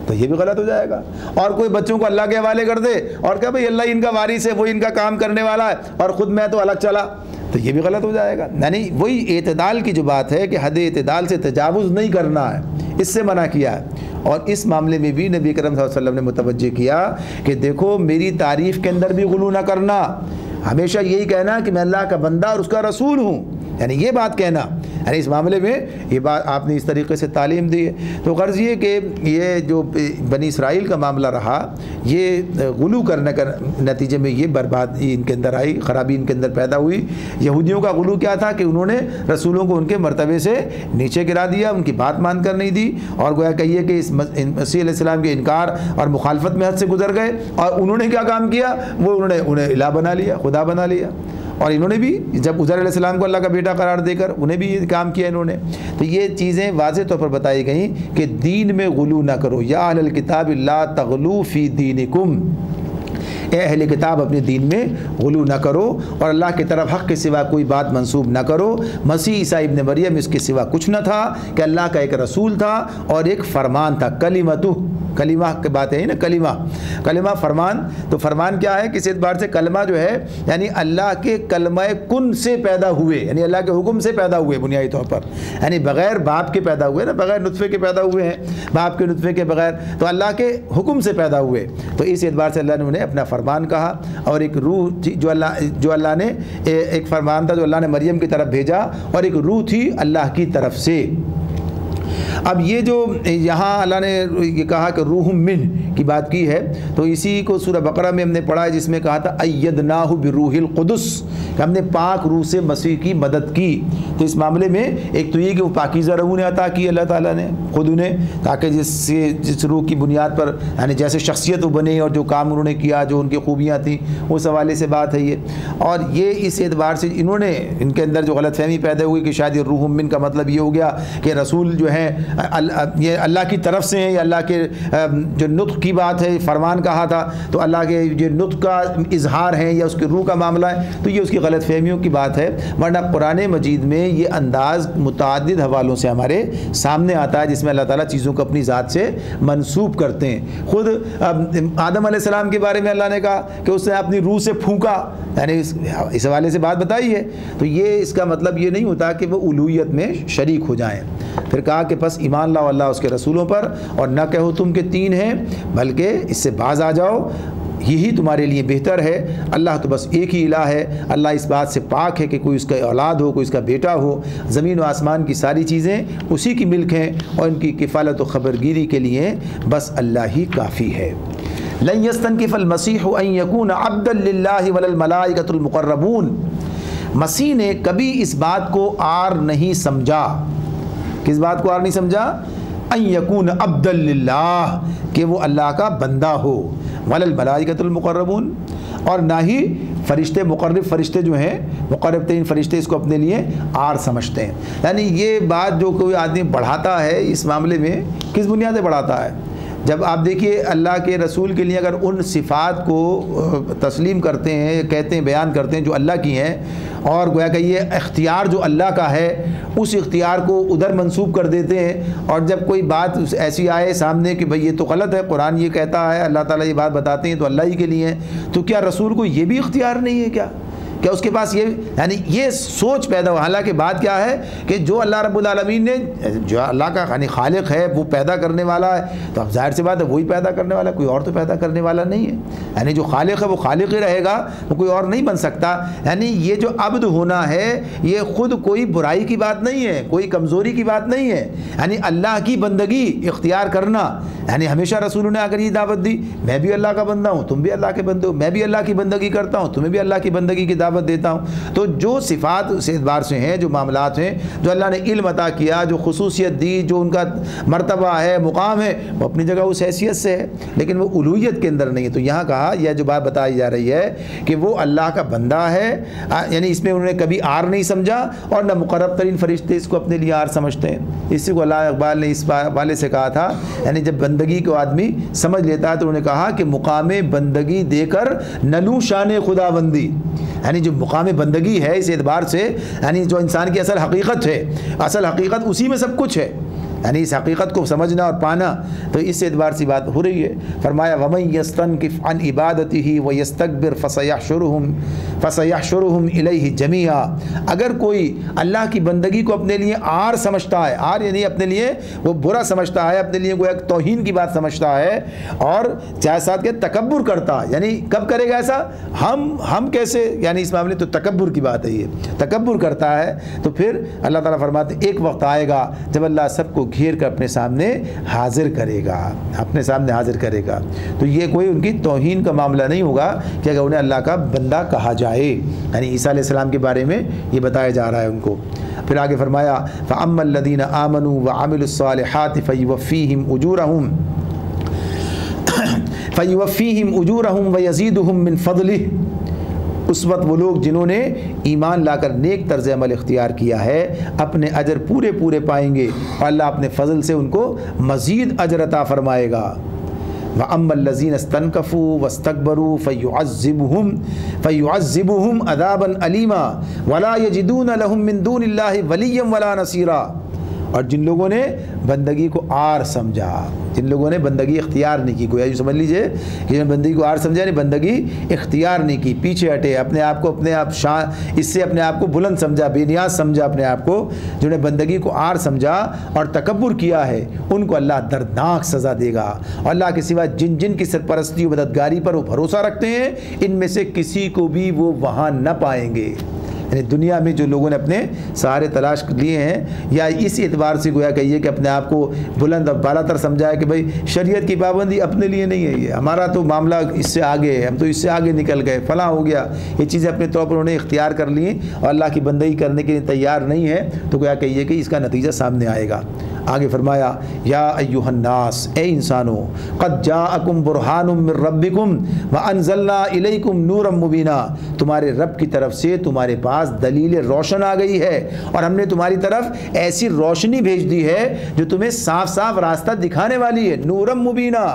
تو یہ بھی غلط ہو جائے گا۔ اور کوئی بچوں کو اللہ کے حوالے کر دے اور کہے بھئی اللہ ان کا وارث ہے، وہ ان کا کام کرنے والا ہے اور خود میں تو الگ چلا، تو یہ بھی غلط ہو جائے گا۔ یعنی وہی اعتدال کی جو بات ہے کہ حد اعتدال سے تجاوز نہیں کرنا ہے، اس سے منع کیا ہے۔ اور اس معاملے میں بھی نبی کریم صلی اللہ علیہ وسلم نے متوجہ کیا کہ دیکھو میری تعریف کے اندر بھی غلو نہ کرنا، ہمیشہ یہی کہنا کہ میں اللہ کا بندہ اور اس کا رسول ہوں، یعنی یہ بات کہنا، یعنی اس معاملے میں یہ بات آپ نے اس طریقے سے تعلیم دی ہے۔ تو غرض یہ کہ یہ جو بنی اسرائیل کا معاملہ رہا، یہ غلو کرنے کا نتیجے میں یہ بربادی ان کے اندر آئی، خرابی ان کے اندر پیدا ہوئی۔ یہودیوں کا غلو کیا تھا کہ انہوں نے رسولوں کو ان کے مرتبے سے نیچے گرا دیا، ان کی بات مان کر نہیں دی، اور گویا کہیے کہ اس مسیح علیہ السلام کے انکار اور مخالفت میں حد سے گزر گئے، اور انہوں نے کیا کام کیا، وہ انہیں الہ بنا لیا، خدا بنا لیا۔ اور انہوں نے بھی جب عزیر علیہ السلام کو اللہ کا بیٹا قرار دے کر انہیں بھی یہ کام کیا انہوں نے۔ تو یہ چیزیں واضح طور پر بتائی گئیں کہ دین میں غلو نہ کرو، یا اہل الکتاب لا تغلو فی دینکم، اے اہل کتاب اپنے دین میں غلو نہ کرو اور اللہ کی طرف حق کے سوا کوئی بات منسوب نہ کرو۔ مسیح عیسیٰ ابن مریم اس کے سوا کچھ نہ تھا کہ اللہ کا ایک رسول تھا اور ایک فرمان تھا، کلمتہ، کلمہ کی بات ہے نا، کلمہ فرمان۔ تو فرمان کیا ہے، کسی اعتبار سے کلمہ جو ہے یعنی اللہ کے کلمہ کن سے پیدا ہوئے، یعنی اللہ کے حکم سے پیدا ہوئے بنیادی طور پر، یعنی بغیر باپ کے پیدا ہوئے نا، بغیر نطفے کے پیدا ہوئے ہیں، باپ کے نطفے کے بغیر، تو اللہ کے حکم سے پیدا ہوئے۔ تو اس اعتبار سے اللہ نے انہیں اپنا فرمان کہا، اور ایک روح تھی جو اللہ نے، ایک فرمان تھا جو اللہ نے مریم کی طرف بھیجا، اور ایک روح تھی اللہ کی طرف سے۔ اب یہ جو یہاں اللہ نے یہ کہا کہ روح من کی بات کی ہے، تو اسی کو سورہ بقرہ میں ہم نے پڑھا ہے جس میں کہا تھا ایدناہ بروح القدس، کہ ہم نے پاک روح سے مسیح کی مدد کی۔ تو اس معاملے میں ایک تو یہ کہ وہ پاکیزہ روح نے عطا کی اللہ تعالیٰ نے خود انہیں، تاکہ جس روح کی بنیاد پر یعنی جیسے شخصیت وہ بنے اور جو کام انہوں نے کیا، جو ان کی خوبیاں تھیں، اس حوالے سے بات ہے یہ۔ اور یہ اس اعتبار سے انہوں نے ان کے اندر جو غلط فہمی پیدا ہوئی کہ شاید یہ روح من کا مطلب یہ ہو گیا کہ رسول جو ہیں یہ اللہ کی طرف سے ہیں، یا اللہ کے جو نطق کی بات ہے، فرمان کہا تھا تو اللہ کے جو نطق کا اظہار ہے یا اس کے روح کا معاملہ ہے، تو یہ اس کی غلط فہمیوں کی بات ہے۔ ورنہ قرآن مجید میں یہ انداز متعدد حوالوں سے ہمارے سامنے آتا ہے جس میں اللہ تعالیٰ چیزوں کو اپنی ذات سے منسوب کرتے ہیں۔ خود آدم علیہ السلام کے بارے میں اللہ نے کہا کہ اس نے اپنی روح سے پھونکا، یعنی اس حوالے سے بات بتائی ہے۔ تو یہ اس کا مطلب یہ نہیں ہوتا کہ وہ الوہیت میں شریک ہو جائیں۔ پھر کہا کہ بس ایمان لاؤ اللہ اس کے رسولوں پر، اور نہ کہو تم کہ تین ہیں، بلکہ اس سے باز آ جاؤ، یہی تمہارے لیے بہتر ہے۔ اللہ تو بس ایک ہی الہ ہے، اللہ اس بات سے پاک ہے کہ کوئی اس کا اولاد ہو، کوئی اس کا بیٹا ہو۔ زمین و آسمان کی ساری چیزیں اسی کی ملک ہیں اور ان کی کفالت و خبرگیری کے لیے بس اللہ ہی کافی ہے۔ لن یستنکف المسیح ان یکون عبدا للہ ولا الملائکۃ المقربون، مسیح نے کبھی اس بات کو عار نہیں سمجھا۔ کس بات کو عار نہیں سمجھا؟ ان یکون عبدا للہ، کہ وہ اللہ کا بندہ ہو، ولا الملائکۃ المقربون، اور نہ ہی فرشتے مقرب فرشتے جو ہیں، مقرب ترین فرشتے اس کو اپنے لیے عار سمجھتے ہیں۔ یعنی یہ بات جو کوئی آدمی بڑھاتا ہے اس معاملے میں، کس بنیاد سے بڑھاتا ہے؟ جب آپ دیکھیے اللہ کے رسول کے لیے اگر ان صفات کو تسلیم کرتے ہیں، کہتے ہیں، بیان کرتے ہیں جو اللہ کی ہیں، اور گویا کہ یہ اختیار جو اللہ کا ہے اس اختیار کو ادھر منسوب کر دیتے ہیں، اور جب کوئی بات ایسی آئے سامنے کہ بھئی یہ تو غلط ہے، قرآن یہ کہتا ہے، اللہ تعالیٰ یہ بات بتاتے ہیں تو اللہ ہی کے لیے ہے، تو کیا رسول کو یہ بھی اختیار نہیں ہے؟ کیا اس کے پاس یہ، یعنی یہ سوچ پیدا ہو؟ حالانکہ بات کیا ہے کہ جو اللہ رب العالمین نے، جو اللہ کا یعنی خالق ہے، وہ پیدا کرنے والا ہے، تو اب ظاہر سی بات ہے وہی پیدا کرنے والا ہے، کوئی اور تو پیدا کرنے والا نہیں ہے۔ یعنی جو خالق ہے وہ خالق ہی رہے گا، وہ کوئی اور نہیں بن سکتا۔ یعنی یہ جو عبد ہونا ہے یہ خود کوئی برائی کی بات نہیں ہے، کوئی کمزوری کی بات نہیں ہے، یعنی اللہ کی بندگی اختیار کرنا۔ یعنی ہمیشہ رسولوں نے آ کر یہ دعوت دی، میں بھی اللہ کا بندہ ہوں، تم بھی اللہ کے بندے ہو، میں بھی اللہ کی بندگی کرتا ہوں، تمہیں بھی اللہ کی بندگی کی دعوت دیتا ہوں۔ تو جو صفات اس اعتبار سے ہیں، جو معاملات ہیں، جو اللہ نے علم عطا کیا، جو خصوصیت دی، جو ان کا مرتبہ ہے، مقام ہے، وہ اپنی جگہ اس حیثیت سے ہے، لیکن وہ الوہیت کے اندر نہیں ہے۔ تو یہاں کہا یہ جو بات بتائی جا رہی ہے کہ وہ اللہ کا بندہ ہے، یعنی اس میں انہوں نے کبھی عار نہیں سمجھا، اور نہ مقرب ترین فرشتے اس کو اپنے لیے عار سمجھتے ہیں۔ اسی کو علامہ اقبال نے اس حوالے سے کہا تھا، یعنی جب بندگی کو آدمی سمجھ لیتا ہے تو انہوں نے کہا کہ مقام بندگی دے کر نلو شان خدا بندی، یعنی جو مقام بندگی ہے اس اعتبار سے، یعنی جو انسان کی اصل حقیقت ہے، اصل حقیقت اسی میں سب کچھ ہے، یعنی اس حقیقت کو سمجھنا اور پانا، تو اس اعتبار سے بات ہو رہی ہے۔ فرمایا وَمَن يَسْتَنْكِفْ عَنْ عِبَادَتِهِ وَيَسْتَكْبِرْ فَسَيَحْشُرُهُمْ إِلَيْهِ جَمِيعًا، اگر کوئی اللہ کی بندگی کو اپنے لیے عار سمجھتا ہے، عار یعنی اپنے لیے وہ برا سمجھتا ہے، اپنے لیے کوئی توہین کی بات سمجھتا ہے، اور چاہے ساتھ کے تکبر کرتا ہے، یعنی کب کرے گا ایسا؟ ہم کیسے، یعنی اس معاملے تو تکبر کی بات ہے، یہ تکبر کرتا ہے، تو پھر اللہ تعالیٰ فرماتے ہیں ایک وقت آئے گا جب اللہ سب کو گھیر کر اپنے سامنے حاضر کرے گا، اپنے سامنے حاضر کرے گا۔ تو یہ کوئی ان کی توہین کا معاملہ نہیں ہوگا کہ اگر انہیں اللہ کا بندہ کہا جائے، یعنی عیسیٰ علیہ السلام کے بارے میں یہ بتایا جا رہا ہے ان کو۔ پھر آگے فرمایا فَأَمَّا الَّذِينَ آمَنُوا وَعَمِلُوا الصَّالِحَاتِ فَيُوَفِّيهِمْ أُجُورَهُمْ وَيَزِيدُهُمْ مِنْ فَضْلِهِ، اس وقت وہ لوگ جنہوں نے ایمان لا کر نیک طرز عمل اختیار کیا ہے اپنے اجر پورے پورے پائیں گے، اور اللہ اپنے فضل سے ان کو مزید اجر عطا فرمائے گا۔ وَأَمَّا الَّذِينَ اسْتَنْكَفُوا وَاسْتَكْبَرُوا فَيُعَذِّبُهُمْ عَذَابًا أَلِيمًا وَلَا يَجِدُونَ لَهُم مِّن دُونِ اللَّهِ وَلِيًّا وَلَا نَصِيرًا، اور جن لوگوں نے بندگی کو عار سمجھا، جن لوگوں نے بندگی اختیار نہیں کی، گویا یہ سمجھ لیجئے کہ جن بندگی کو عار سمجھا نہیں، بندگی اختیار نہیں کی، پیچھے ہٹے، اپنے آپ کو اپنے آپ شان، اس سے اپنے آپ کو بلند سمجھا، بے نیاز سمجھا اپنے آپ کو، جنہوں نے بندگی کو عار سمجھا اور تکبر کیا ہے، ان کو اللہ دردناک سزا دے گا۔ اور اللہ کے سوا جن کی سرپرستی و مددگاری پر وہ بھروسہ رکھتے ہیں، ان میں سے کسی کو بھی وہ وہاں نہ پائیں گے۔ یعنی دنیا میں جو لوگوں نے اپنے سہارے تلاش لیے ہیں، یا اس اعتبار سے گویا کہیے کہ اپنے آپ کو بلند اور بالا تر سمجھا ہے کہ بھئی شریعت کی پابندی اپنے لیے نہیں ہے، یہ ہمارا تو معاملہ اس سے آگے ہے، ہم تو اس سے آگے نکل گئے، فلاں ہو گیا، یہ چیزیں اپنے طور پر انہوں نے اختیار کر لی اور اللہ کی بندگی کرنے کے لیے تیار نہیں ہے، تو گویا کہیے کہ اس کا نتیجہ سامنے آئے گا۔ آگے فرمایا یا ایھا الناس، اے انسانوں، قد جاءکم برہان من ربکم وانزلنا الیکم نورا مبینا، تمہارے رب کی طرف سے تمہارے پاس دلیل روشن آ گئی ہے، اور ہم نے تمہاری طرف ایسی روشنی بھیج دی ہے جو تمہیں صاف صاف راستہ دکھانے والی ہے، نورا مبینا،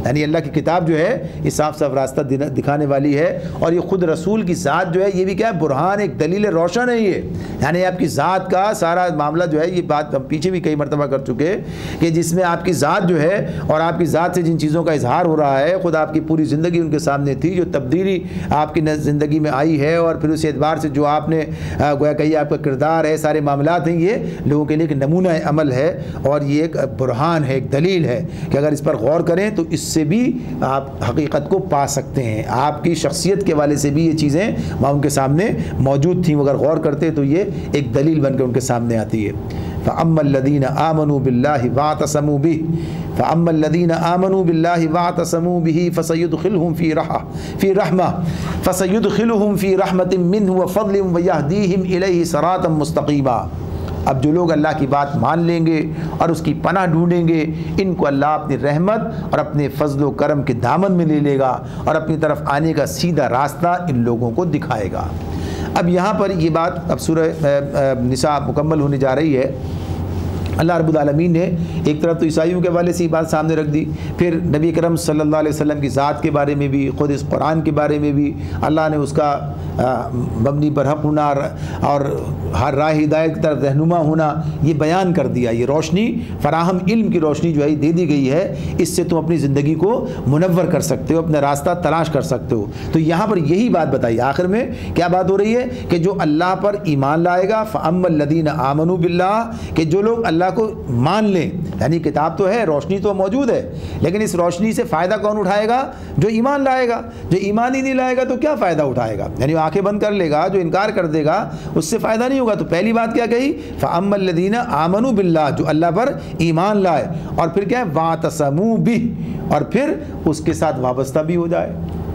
یعنی اللہ کی کتاب جو ہے یہ صاف صاف راستہ دکھانے والی ہے، اور یہ خود رسول کی ذات جو ہے یہ بھی کیا ہے، برہان، ایک دلیل روشن ہے یہ، یعنی آپ کی ذات کا سارا معاملہ جو ہے، یہ بات ہم پیچھے بھی کئی مرتبہ کر چکے کہ جس میں آپ کی ذات جو ہے اور آپ کی ذات سے جن چیزوں کا اظہار ہو رہا ہے، خود آپ کی پوری زندگی ان کے سامنے تھی، جو تبدیلی آپ کی زندگی میں آئی ہے، اور پھر اس اعتبار سے جو آپ نے گویا کہیے آپ کا کردار ہے، سارے معاملات ہیں، یہ لوگوں کے لیے ایک نمونہ عمل ہے، اور یہ ایک برہان ہے، ایک دلیل ہے کہ اگر اس پر غور کریں تو اس سے بھی آپ حقیقت کو پا سکتے ہیں. آپ کی شخصیت کے حوالے سے بھی یہ چیزیں وہاں ان کے سامنے موجود تھیں. اگر غور کرتے تو یہ ایک دلیل بن کے ان کے سامنے آتی ہے. فَأَمَّا الَّذِينَ آمَنُوا بِاللَّهِ وَاعْتَصَمُوا بِهِ فَأَمَّا الَّذِينَ آمَنُوا بِاللَّهِ وَاعْتَصَمُوا بِهِ فَسَيُدْخِلُهُمْ فِي رَحْمَةٍ فَسَيُدْخِلُهُمْ فِي رَحْمَةٍ مِّنْهُ وَفَضْلٍ وَيَهْدِيهِمْ إِلَيْهِ صِرَاطًا مُسْتَقِيمًا. اب جو لوگ اللہ کی بات مان لیں گے اور اس کی پناہ ڈھونڈیں گے، ان کو اللہ اپنی رحمت اور اپنے فضل و کرم کے دامن میں لے لے گا اور اپنی طرف آنے کا سیدھا راستہ ان لوگوں کو دکھائے گا. اب یہاں پر یہ بات اب سورہ نساء مکمل ہونے جا رہی ہے. اللہ رب العالمین نے ایک طرف تو عیسائیوں کے حوالے سے یہ بات سامنے رکھ دی، پھر نبی کرم صلی اللہ علیہ وسلم کی ذات کے بارے میں بھی، خود اس قرآن کے بارے میں بھی اللہ نے اس کا مبنی برحق ہونا اور ہر راہ ہدایت کی طرف رہنما ہونا یہ بیان کر دیا. یہ روشنی فراہم، علم کی روشنی جو ہے دے دی گئی ہے، اس سے تم اپنی زندگی کو منور کر سکتے ہو، اپنا راستہ تلاش کر سکتے ہو. تو یہاں پر یہی بات بتائی آخر میں کیا بات ہو رہی ہے کہ جو اللہ پر ایمان لائے گا، فَأَمَّا الَّذِينَ آمَنُوا بِاللَّهِ، کہ جو لوگ اللہ کو مان لیں، یعنی کتاب تو ہے، روشنی تو موجود ہے، لیکن اس روشنی سے فائدہ کون اٹھائے گا؟ جو ایمان لائے گا. جو ایمان ہی نہیں لائے گا تو کیا فائدہ اٹھائے گا؟ یعنی آنکھیں بند کر لے گا، جو انکار کر دے گا اس سے فائدہ نہیں ہوگا. تو پہلی بات کیا کہی؟ فَأَمَّا الَّذِينَ آمَنُوا بِاللَّهِ، جو اللہ پر ایمان لائے، اور پھر کیا ہے؟ وَاعْتَصَمُوا بِهِ، اور پھر اس کے ساتھ وابستہ بھی ہو جائے،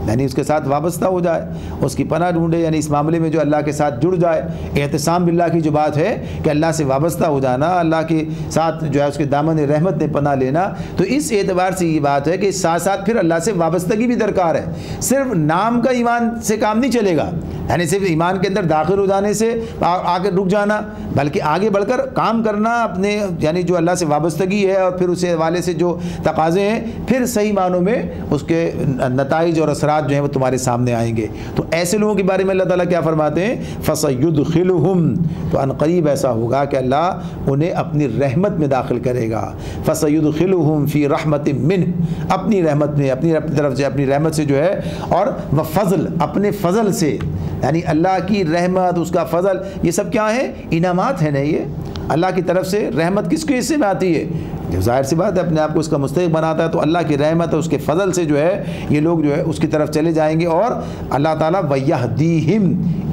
یعنی اس کے ساتھ وابستہ ہو جائے، اس کی پناہ ڈھونڈے، یعنی اس معاملے میں جو اللہ کے ساتھ جڑ جائے. اعتصام باللہ کی جو بات ہے کہ اللہ سے وابستہ ہو جانا، اللہ کے ساتھ جو ہے اس کے دامن رحمت میں پناہ لینا، تو اس اعتبار سے یہ بات ہے کہ ساتھ ساتھ پھر اللہ سے وابستگی بھی درکار ہے. صرف نام کا ایمان سے کام نہیں چلے گا، یعنی صرف ایمان کے اندر داخل ہو جانے سے آگے رک جانا، بلکہ آگے بڑھ کر کام کرنا اپنے، یعنی جو اللہ سے وابستگی ہے اور پھر اس حوالے سے جو تقاضے ہیں، پھر صحیح معنوں میں اس کے نتائج اور اثرات جو ہیں وہ تمہارے سامنے آئیں گے. تو ایسے لوگوں کے بارے میں اللہ تعالیٰ کیا فرماتے ہیں؟ فَسَيُدْخِلُهُمْ، تو عنقریب ایسا ہوگا کہ اللہ انہیں اپنی رحمت میں داخل کرے گا. فَسَيُدْخِلُهُمْ فِي رَحْمَةٍ مِّنْهُ، اپنی رحمت میں، اپنی طرف سے، اپنی رحمت سے جو ہے، اور وفضل، اپنے فضل سے، یعنی اللہ کی رحمت، اس کا فضل، یہ سب کیا ہے؟ انعامات ہیں نا. یہ اللہ کی طرف سے رحمت کس کے حصے میں آتی ہے؟ جو ظاہر سی بات ہے اپنے آپ کو اس کا مستحق بناتا ہے، تو اللہ کی رحمت اور اس کے فضل سے جو ہے یہ لوگ جو ہے اس کی طرف چلے جائیں گے. اور اللہ تعالیٰ وَيَهْدِيهِمْ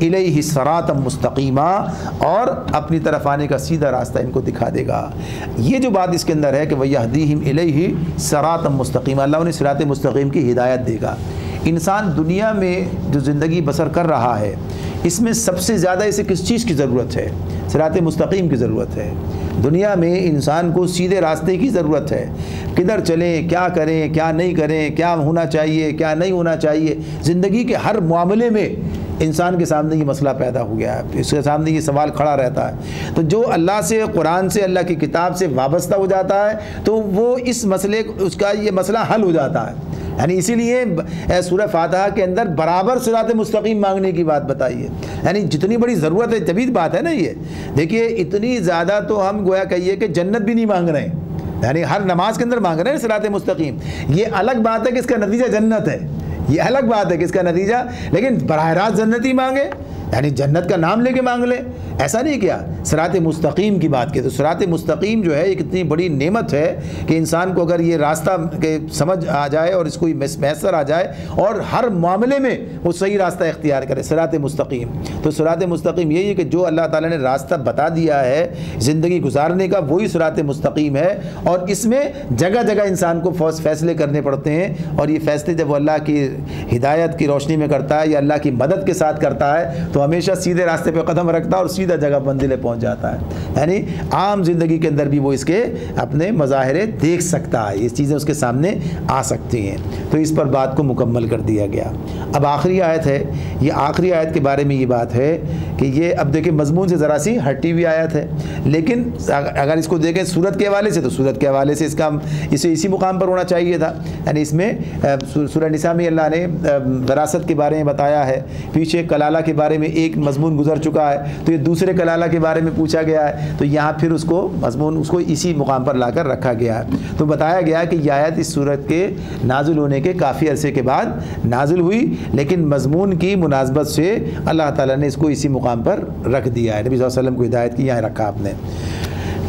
إِلَيْهِ صِرَاطًا مُسْتَقِيمًا، اور اپنی طرف آنے کا سیدھا راستہ ان کو دکھا دے گا. یہ جو بات اس کے اندر ہے کہ وَيَهْدِيهِمْ إِلَيْهِ صِرَاطًا مُسْتَقِيمًا، اللہ انہیں صراط مستقیم کی ہدایت دے گا. انسان دنیا میں جو زندگی بسر کر رہا ہے، اس میں سب سے زیادہ اسے کس چیز کی ضرورت ہے؟ صراط مستقیم کی ضرورت ہے. دنیا میں انسان کو سیدھے راستے کی ضرورت ہے. کدھر چلیں، کیا کریں، کیا نہیں کریں، کیا ہونا چاہیے، کیا نہیں ہونا چاہیے. زندگی کے ہر معاملے میں انسان کے سامنے یہ مسئلہ پیدا ہو گیا ہے، اس کے سامنے یہ سوال کھڑا رہتا ہے. تو جو اللہ سے، قرآن سے، اللہ کی کتاب سے وابستہ ہو جاتا ہے تو وہ اس مسئلے، اس کا یہ مسئلہ حل ہو جاتا ہے. یعنی اسی لیے سورہ فاتحہ کے اندر برابر صراط مستقیم مانگنے کی بات بتائی ہے. یعنی جتنی بڑی ضرورت ہے، طبیعی بات ہے نا یہ. دیکھیے اتنی زیادہ تو ہم گویا کہیے کہ جنت بھی نہیں مانگ رہے ہیں، یعنی ہر نماز کے اندر مانگ رہے ہیں صراط مستقیم. یہ الگ بات ہے کہ اس کا نتیجہ جنت ہے، یہ الگ بات ہے کہ اس کا نتیجہ، لیکن براہ راست جنت ہی مانگے، یعنی جنت کا نام لے کے مانگ لیں، ایسا نہیں کیا. صراط مستقیم کی بات کی تو صراط مستقیم جو ہے ایک اتنی بڑی نعمت ہے کہ انسان کو اگر یہ راستہ کے سمجھ آ جائے اور اس کو میسر آ جائے اور ہر معاملے میں وہ صحیح راستہ اختیار کرے، صراط مستقیم. تو صراط مستقیم یہی ہے کہ جو اللہ تعالیٰ نے راستہ بتا دیا ہے زندگی گزارنے کا، وہی صراط مستقیم ہے. اور اس میں جگہ جگہ انسان کو فیصلے کرنے پڑتے ہیں، اور یہ فیصلے جب وہ اللہ کی ہدایت کی روشنی میں کرتا ہے یا اللہ کی مدد کے ساتھ کرتا ہے تو ہمیشہ سیدھے راستے پہ قدم رکھتا ہے اور سیدھا جگہ منزلیں پہنچ جاتا ہے. یعنی عام زندگی کے اندر بھی وہ اس کے اپنے مظاہرے دیکھ سکتا ہے، یہ چیزیں اس کے سامنے آ سکتی ہیں. تو اس پر بات کو مکمل کر دیا گیا. اب آخری آیت ہے، یہ آخری آیت کے بارے میں یہ بات ہے کہ یہ اب دیکھیں مضمون سے ذرا سی ہٹی ہوئی آیت ہے، لیکن اگر اس کو دیکھیں سورت کے حوالے سے تو سورت کے حوالے سے اسے اسی مقام پر ہونا چاہیے تھا. یعنی اس میں سورہ نساء میں اللہ نے وراثت کے بارے میں بتایا ہے، پیچھے کلالہ کے بارے میں ایک مضمون گزر چکا ہے، تو یہ دوسرے کلالہ کے بارے میں پوچھا گیا ہے، تو یہاں پھر اس کو مضمون اس کو اسی مقام پر لا کر رکھا گیا ہے. تو بتایا گیا کہ یہ آیت اس سورت کے نازل ہونے کے کافی عرصے کے بعد نازل ہوئی، لیکن مضمون کی مناسبت سے اللہ تعالیٰ نے اس کو اسی مقام پر رکھ دیا ہے. نبی صلی اللہ علیہ وسلم کو ہدایت کی، یہاں رکھا آپ نے.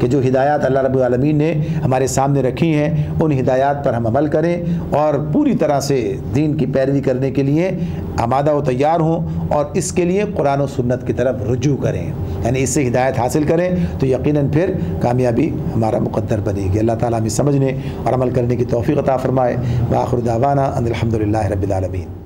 کہ جو ہدایات اللہ رب العالمین نے ہمارے سامنے رکھی ہیں ان ہدایات پر ہم عمل کریں اور پوری طرح سے دین کی پیروی کرنے کے لیے آمادہ و تیار ہوں، اور اس کے لیے قرآن و سنت کی طرف رجوع کریں، یعنی اس سے ہدایت حاصل کریں تو یقیناً پھر کامیابی ہمارا مقدر بنے گی۔ اللہ تعالیٰ ہمیں سمجھنے اور عمل کرنے کی توفیق عطا فرمائے۔ وآخر دعوانا ان الحمد للہ رب العالمین۔